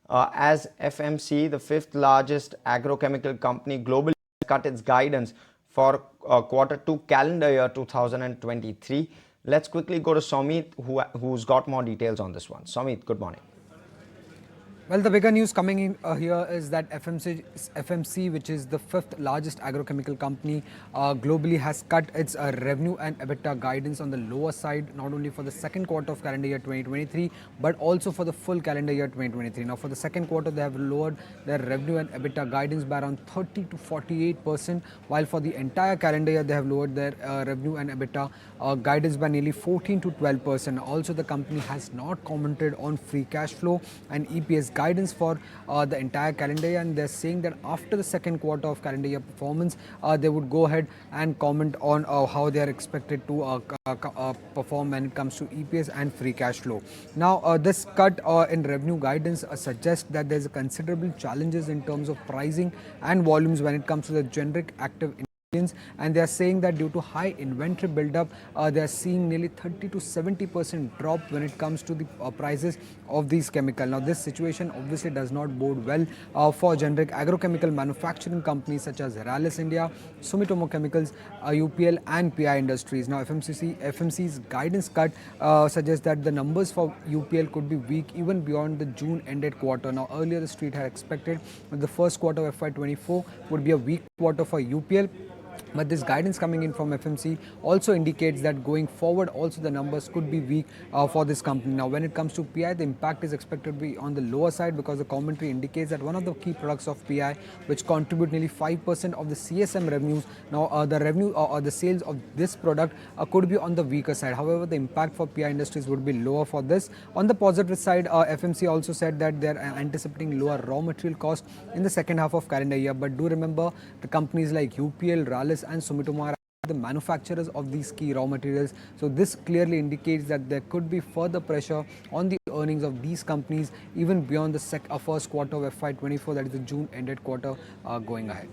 as FMC, the fifth largest agrochemical company globally, cut its guidance for Q2 calendar year 2023. Let's quickly go to Somit, who's got more details on this one. Somit, good morning. Well, the bigger news coming in here is that FMC, which is the fifth largest agrochemical company globally, has cut its revenue and EBITDA guidance on the lower side, not only for the second quarter of calendar year 2023, but also for the full calendar year 2023. Now, for the second quarter, they have lowered their revenue and EBITDA guidance by around 30 to 48%, while for the entire calendar year, they have lowered their revenue and EBITDA guidance by nearly 14 to 12%. Also, the company has not commented on free cash flow and EPS guidance for the entire calendar year, and they're saying that after the second quarter of calendar year performance, they would go ahead and comment on how they are expected to perform when it comes to EPS and free cash flow. Now, this cut in revenue guidance suggests that there's a considerable challenges in terms of pricing and volumes when it comes to the generic active and they are saying that due to high inventory buildup, they are seeing nearly 30 to 70% drop when it comes to the prices of these chemicals. Now, this situation obviously does not bode well for generic agrochemical manufacturing companies such as Rallis India, Sumitomo Chemicals, UPL and PI Industries. Now, FMC's guidance cut suggests that the numbers for UPL could be weak even beyond the June ended quarter. Now, earlier the street had expected that the first quarter of FY24 would be a weak quarter for UPL. But this guidance coming in from FMC also indicates that going forward also the numbers could be weak for this company. Now, when it comes to PI, the impact is expected to be on the lower side because the commentary indicates that one of the key products of PI, which contribute nearly 5% of the CSM revenues, now the revenue or the sales of this product could be on the weaker side. However, the impact for PI Industries would be lower for this. On the positive side, FMC also said that they are anticipating lower raw material costs in the second half of calendar year. But do remember, the companies like UPL, Rallis and Sumitomo are the manufacturers of these key raw materials. So this clearly indicates that there could be further pressure on the earnings of these companies even beyond the first quarter of FY24, that is the June ended quarter going ahead.